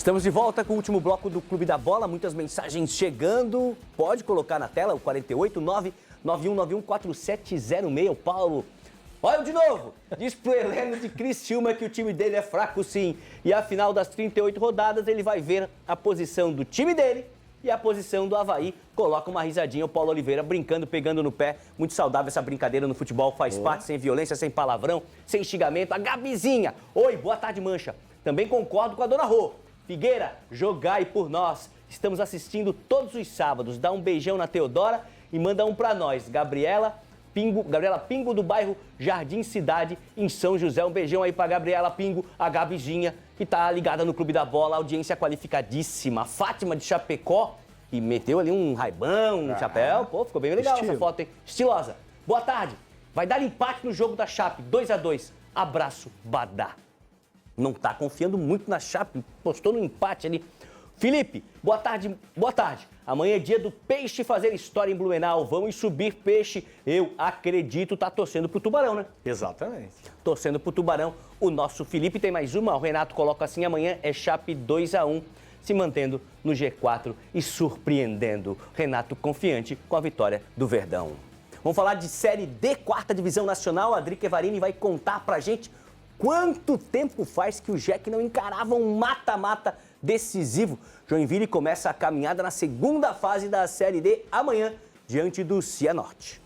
Estamos de volta com o último bloco do Clube da Bola. Muitas mensagens chegando. Pode colocar na tela o 489-9191-4706. O Paulo. Olha de novo. Diz pro Heleno de Criciúma que o time dele é fraco sim. E afinal das 38 rodadas ele vai ver a posição do time dele e a posição do Avaí. Coloca uma risadinha o Paulo Oliveira brincando, pegando no pé. Muito saudável essa brincadeira no futebol. Faz parte, sem violência, sem palavrão, sem xingamento. A Gabizinha. Oi, boa tarde, Mancha. Também concordo com a Dona Rô. Figueira, jogai por nós. Estamos assistindo todos os sábados. Dá um beijão na Teodora e manda um pra nós. Gabriela Pingo, do bairro Jardim Cidade, em São José. Um beijão aí pra Gabriela Pingo, a Gabizinha, que tá ligada no Clube da Bola. Audiência qualificadíssima. Fátima de Chapecó, e meteu ali um raibão, um chapéu. Pô, ficou bem legal essa foto, hein? Estilosa. Boa tarde. Vai dar empate no jogo da Chape, 2-2. Abraço, Badá. Não tá confiando muito na Chape, postou no empate ali. Felipe, boa tarde, boa tarde. Amanhã é dia do Peixe fazer história em Blumenau. Vamos subir Peixe. Eu acredito, tá torcendo pro Tubarão, né? Exatamente. Torcendo pro Tubarão. O nosso Felipe tem mais uma. O Renato coloca assim, amanhã é Chape 2-1, se mantendo no G4 e surpreendendo. Renato confiante com a vitória do Verdão. Vamos falar de Série D, 4ª Divisão Nacional. A Drica Evarini vai contar pra gente quanto tempo faz que o Jack não encarava um mata-mata decisivo. Joinville começa a caminhada na segunda fase da Série D amanhã, diante do Cianorte.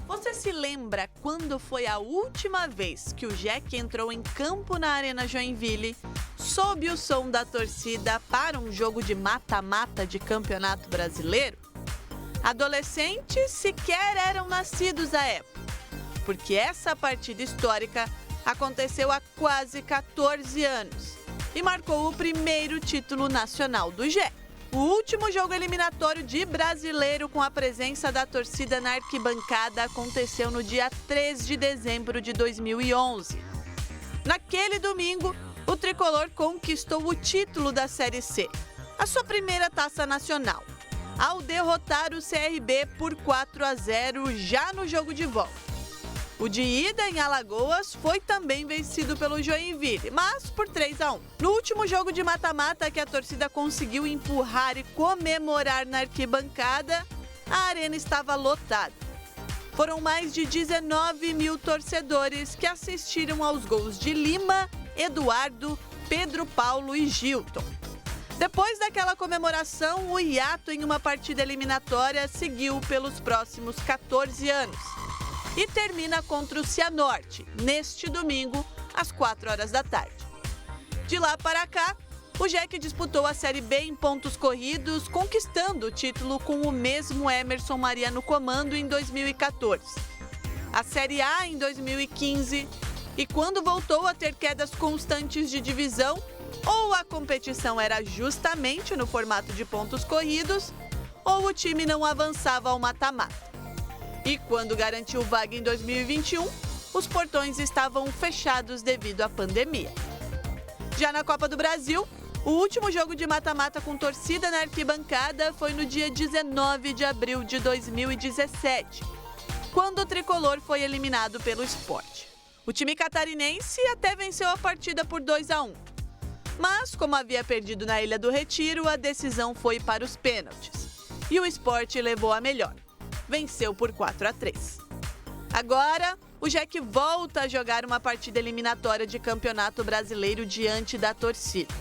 Você se lembra quando foi a última vez que o Jack entrou em campo na Arena Joinville, sob o som da torcida para um jogo de mata-mata de Campeonato Brasileiro? Adolescentes sequer eram nascidos à época, porque essa partida histórica aconteceu há quase 14 anos e marcou o primeiro título nacional do Jack. O último jogo eliminatório de Brasileiro com a presença da torcida na arquibancada aconteceu no dia 3 de dezembro de 2011. Naquele domingo, o tricolor conquistou o título da Série C, a sua primeira taça nacional, ao derrotar o CRB por 4-0 já no jogo de volta. O de ida em Alagoas foi também vencido pelo Joinville, mas por 3-1. No último jogo de mata-mata que a torcida conseguiu empurrar e comemorar na arquibancada, a arena estava lotada. Foram mais de 19 mil torcedores que assistiram aos gols de Lima, Eduardo, Pedro Paulo e Gilton. Depois daquela comemoração, o hiato em uma partida eliminatória seguiu pelos próximos 14 anos. E termina contra o Cianorte, neste domingo, às 4 horas da tarde. De lá para cá, o Jack disputou a Série B em pontos corridos, conquistando o título com o mesmo Emerson Maria no comando em 2014. A Série A em 2015, e quando voltou a ter quedas constantes de divisão, ou a competição era justamente no formato de pontos corridos, ou o time não avançava ao mata-mata. E quando garantiu vaga em 2021, os portões estavam fechados devido à pandemia. Já na Copa do Brasil, o último jogo de mata-mata com torcida na arquibancada foi no dia 19 de abril de 2017, quando o tricolor foi eliminado pelo Sport. O time catarinense até venceu a partida por 2-1. Mas, como havia perdido na Ilha do Retiro, a decisão foi para os pênaltis. E o Sport levou a melhor. Venceu por 4-3. Agora, o Jack volta a jogar uma partida eliminatória de Campeonato Brasileiro diante da torcida.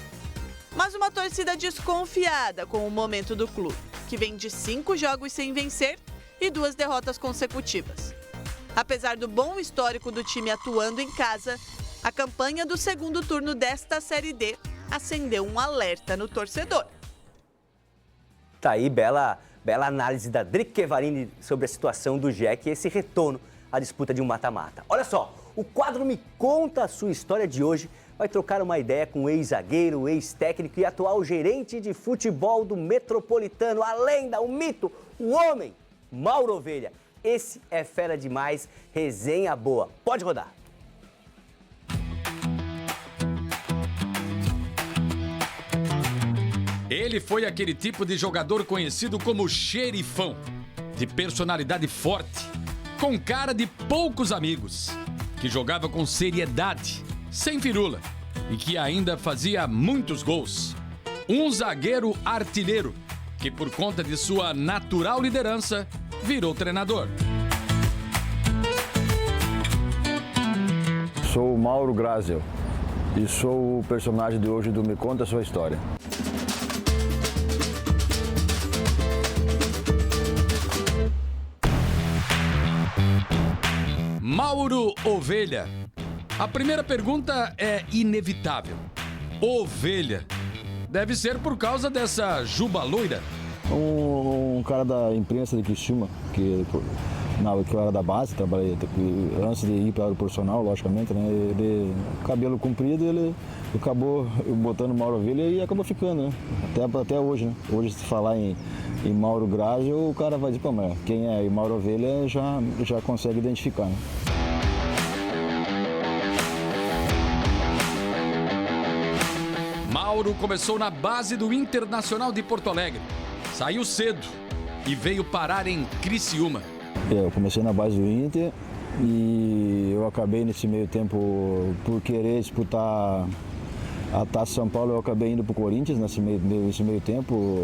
Mas uma torcida desconfiada com o momento do clube, que vem de 5 jogos sem vencer e 2 derrotas consecutivas. Apesar do bom histórico do time atuando em casa, a campanha do segundo turno desta Série D acendeu um alerta no torcedor. Tá aí, bela análise da Drica Evarini sobre a situação do Jack e esse retorno à disputa de um mata-mata. Olha só, o quadro Me Conta a Sua História de hoje vai trocar uma ideia com o ex-zagueiro, o ex-técnico e atual gerente de futebol do Metropolitano, a lenda, o mito, o homem, Mauro Ovelha. Esse é fera demais, resenha boa. Pode rodar. Ele foi aquele tipo de jogador conhecido como xerifão, de personalidade forte, com cara de poucos amigos, que jogava com seriedade, sem firula, e que ainda fazia muitos gols. Um zagueiro artilheiro, que por conta de sua natural liderança, virou treinador. Sou o Mauro Graziel e sou o personagem de hoje do Me Conta a Sua História. Mauro Ovelha. A primeira pergunta é inevitável. Ovelha. Deve ser por causa dessa juba loira. Um cara da imprensa de Criciúma, que eu era da base, trabalhei antes de ir para o profissional, logicamente, né? Ele, cabelo comprido, ele acabou botando Mauro Ovelha e acabou ficando, né? Até hoje, né? Hoje, se falar em Mauro Graziel, o cara vai dizer, pô, mas quem é Mauro Ovelha já consegue identificar, né? Mauro começou na base do Internacional de Porto Alegre. Saiu cedo e veio parar em Criciúma. Eu comecei na base do Inter e eu acabei nesse meio tempo, por querer disputar a Taça São Paulo, eu acabei indo para o Corinthians nesse meio tempo,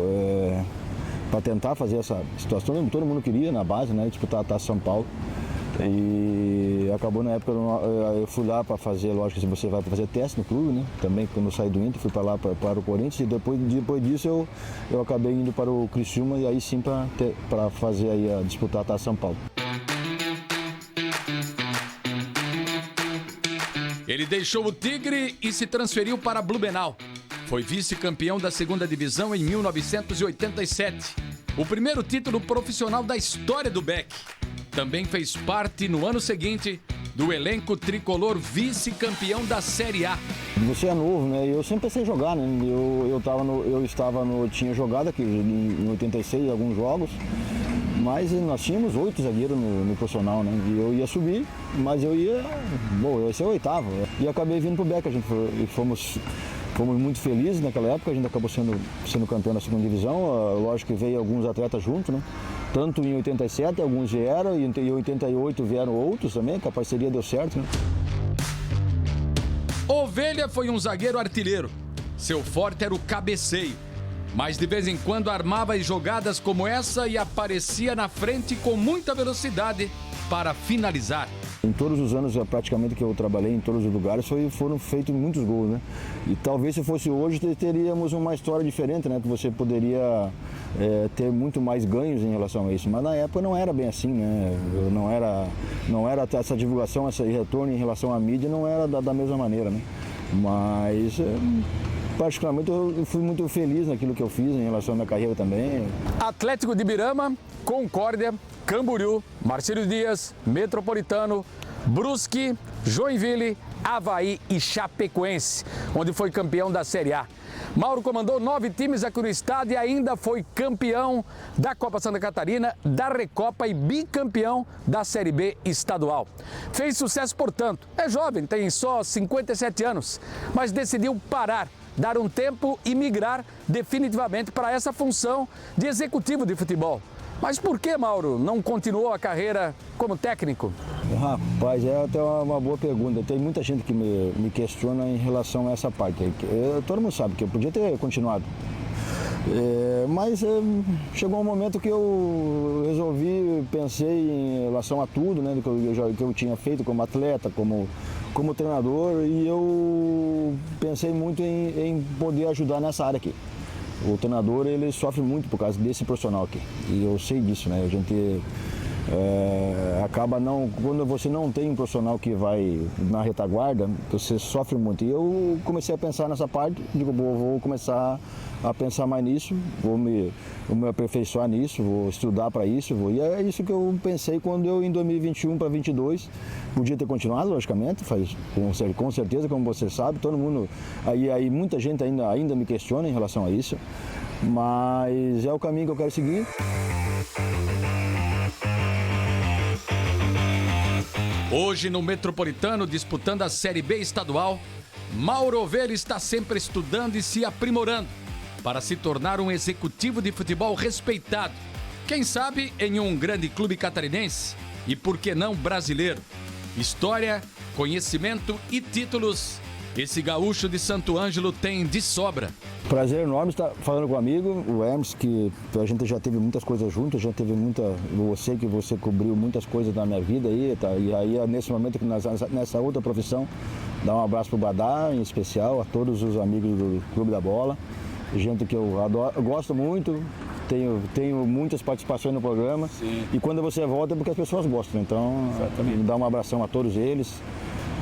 para tentar fazer essa situação. Todo mundo queria na base, né, disputar a Taça São Paulo. E acabou na época, eu fui lá para fazer, lógico que você vai fazer teste no clube, né? Também quando eu saí do Inter, fui para lá para o Corinthians e depois disso eu acabei indo para o Criciúma e aí sim para fazer aí disputar a Taça São Paulo. Ele deixou o Tigre e se transferiu para Blumenau. Foi vice-campeão da segunda divisão em 1987. O primeiro título profissional da história do Beck. Também fez parte, no ano seguinte, do elenco tricolor vice-campeão da Série A. Você é novo, né? Eu sempre pensei em jogar, né? Eu tinha jogado aqui em 86 alguns jogos, mas nós tínhamos 8 zagueiros no profissional, né? E eu ia subir, mas eu ia ser o oitavo. E acabei vindo pro Beck, fomos muito felizes naquela época, a gente acabou sendo campeão da segunda divisão, lógico que veio alguns atletas junto, né? Tanto em 87, alguns vieram, e em 88 vieram outros também, que a parceria deu certo, né? Ovelha foi um zagueiro artilheiro. Seu forte era o cabeceio. Mas de vez em quando armava jogadas como essa e aparecia na frente com muita velocidade para finalizar. Em todos os anos, praticamente, que eu trabalhei em todos os lugares, foram feitos muitos gols, né? E talvez se fosse hoje, teríamos uma história diferente, né? Que você poderia ter muito mais ganhos em relação a isso. Mas na época não era bem assim, né? Não era essa divulgação, esse retorno em relação à mídia, não era da mesma maneira, né? Mas, particularmente, eu fui muito feliz naquilo que eu fiz em relação à minha carreira também. Atlético de Birama, Concórdia, Camboriú, Marcílio Dias, Metropolitano, Brusque, Joinville, Avaí e Chapecoense, onde foi campeão da Série A. Mauro comandou 9 times aqui no estado e ainda foi campeão da Copa Santa Catarina, da Recopa e bicampeão da Série B estadual. Fez sucesso, portanto. É jovem, tem só 57 anos, mas decidiu parar, dar um tempo e migrar definitivamente para essa função de executivo de futebol. Mas por que, Mauro, não continuou a carreira como técnico? Rapaz, é até uma boa pergunta. Tem muita gente que me questiona em relação a essa parte. Todo mundo sabe que eu podia ter continuado. Mas chegou um momento que eu pensei em relação a tudo, né, que eu tinha feito como atleta, como treinador, e eu pensei muito em poder ajudar nessa área aqui. O treinador, ele sofre muito por causa desse profissional aqui, e eu sei disso, né? A gente acaba quando você não tem um profissional que vai na retaguarda, você sofre muito. E eu comecei a pensar nessa parte, digo, vou começar a pensar mais nisso, vou me aperfeiçoar nisso, vou estudar para isso, e é isso que eu pensei quando eu, em 2021 para 2022, podia ter continuado, logicamente, com certeza, como você sabe, todo mundo, aí muita gente ainda me questiona em relação a isso, mas é o caminho que eu quero seguir. Hoje no Metropolitano, disputando a Série B estadual, Mauro Ovelha está sempre estudando e se aprimorando para se tornar um executivo de futebol respeitado. Quem sabe em um grande clube catarinense e, por que não, brasileiro. História, conhecimento e títulos Esse gaúcho de Santo Ângelo tem de sobra. Prazer enorme estar falando com o amigo, o Hermes, que a gente já teve muitas coisas juntos, já teve eu sei que você cobriu muitas coisas na minha vida aí, tá? E aí nesse momento, nessa outra profissão, dar um abraço pro Badá, em especial, a todos os amigos do Clube da Bola, gente que eu adoro, eu gosto muito, tenho muitas participações no programa. Sim. E quando você volta é porque as pessoas gostam, então dá um abração a todos eles.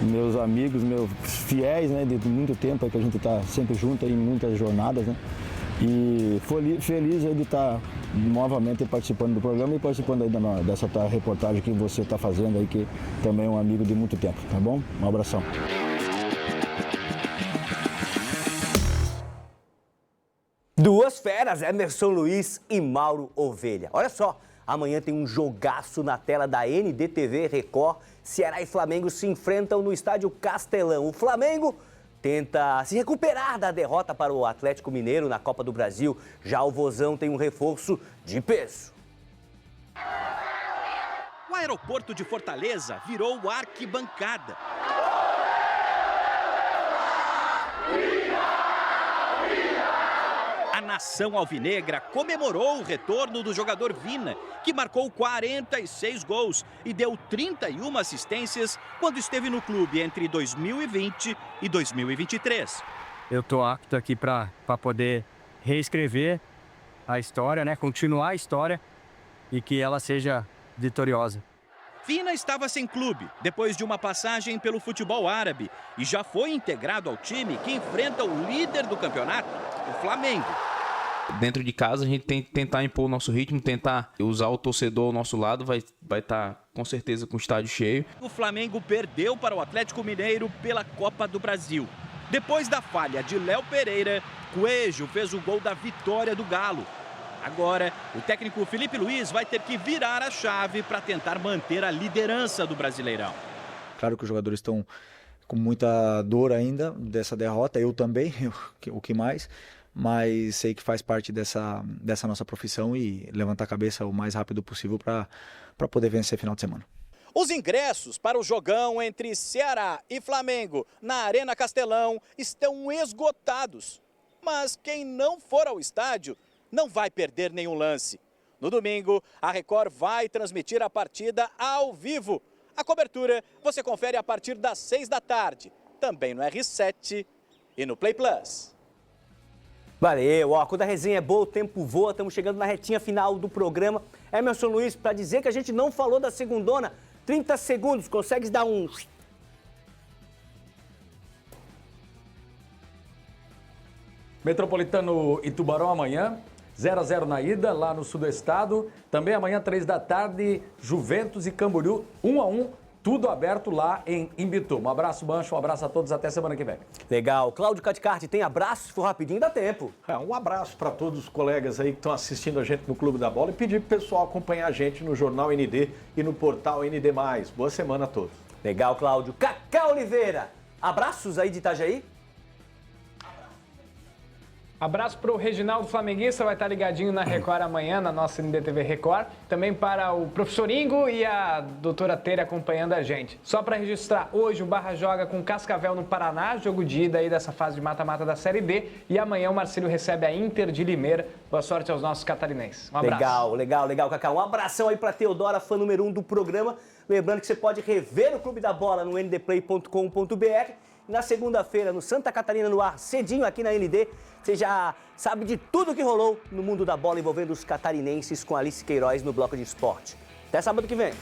Meus amigos, meus fiéis, né, de muito tempo aí que a gente está sempre junto aí em muitas jornadas, né? E feliz aí de estar novamente participando do programa e participando aí dessa reportagem que você está fazendo aí, que também é um amigo de muito tempo, tá bom? Um abração. Duas feras, Emerson Luiz e Mauro Ovelha. Olha só, amanhã tem um jogaço na tela da NDTV Record. Ceará e Flamengo se enfrentam no estádio Castelão. O Flamengo tenta se recuperar da derrota para o Atlético Mineiro na Copa do Brasil. Já o Vozão tem um reforço de peso. O aeroporto de Fortaleza virou arquibancada. A nação alvinegra comemorou o retorno do jogador Vina, que marcou 46 gols e deu 31 assistências quando esteve no clube entre 2020 e 2023. Eu estou apto aqui para poder reescrever a história, né? Continuar a história e que ela seja vitoriosa. Vina estava sem clube depois de uma passagem pelo futebol árabe e já foi integrado ao time que enfrenta o líder do campeonato, o Flamengo. Dentro de casa a gente tem que tentar impor o nosso ritmo, tentar usar o torcedor ao nosso lado, vai estar com certeza com o estádio cheio. O Flamengo perdeu para o Atlético Mineiro pela Copa do Brasil. Depois da falha de Léo Pereira, Coelho fez o gol da vitória do Galo. Agora, o técnico Felipe Luiz vai ter que virar a chave para tentar manter a liderança do Brasileirão. Claro que os jogadores estão com muita dor ainda dessa derrota, eu também, o que mais, mas sei que faz parte dessa nossa profissão e levantar a cabeça o mais rápido possível para poder vencer final de semana. Os ingressos para o jogão entre Ceará e Flamengo na Arena Castelão estão esgotados. Mas quem não for ao estádio não vai perder nenhum lance. No domingo, a Record vai transmitir a partida ao vivo. A cobertura você confere a partir das 6 da tarde, também no R7 e no Play Plus. Valeu, ó, quando a resenha é boa, o tempo voa, estamos chegando na retinha final do programa. Emerson Luiz, para dizer que a gente não falou da segundona, 30 segundos, consegue dar um... Metropolitano e Tubarão amanhã, 0-0 na ida, lá no sul do estado. Também amanhã, 3 da tarde, Juventus e Camboriú, 1-1, tudo aberto lá em Imbituba. Um abraço, Mancho, um abraço a todos, até semana que vem. Legal. Cláudio Caticarte, tem abraço? Se for rapidinho, dá tempo. Um abraço para todos os colegas aí que estão assistindo a gente no Clube da Bola e pedir para o pessoal acompanhar a gente no Jornal ND e no portal ND+. Boa semana a todos. Legal, Cláudio. Cacá Oliveira, abraços aí de Itajaí? Abraço para o Reginaldo Flamenguista, vai estar ligadinho na Record amanhã, na nossa NDTV Record. Também para o professor Ingo e a doutora Teira acompanhando a gente. Só para registrar, hoje o Barra joga com Cascavel no Paraná, jogo de ida aí dessa fase de mata-mata da Série D. E amanhã o Marcílio recebe a Inter de Limeira. Boa sorte aos nossos catarinenses. Um abraço. Legal, Cacá. Um abração aí para Teodora, fã número 1 do programa. Lembrando que você pode rever o Clube da Bola no ndplay.com.br. Na segunda-feira, no Santa Catarina no ar, cedinho aqui na ND, você já sabe de tudo que rolou no mundo da bola envolvendo os catarinenses com Alice Queiroz no Bloco de Esporte. Até sábado que vem.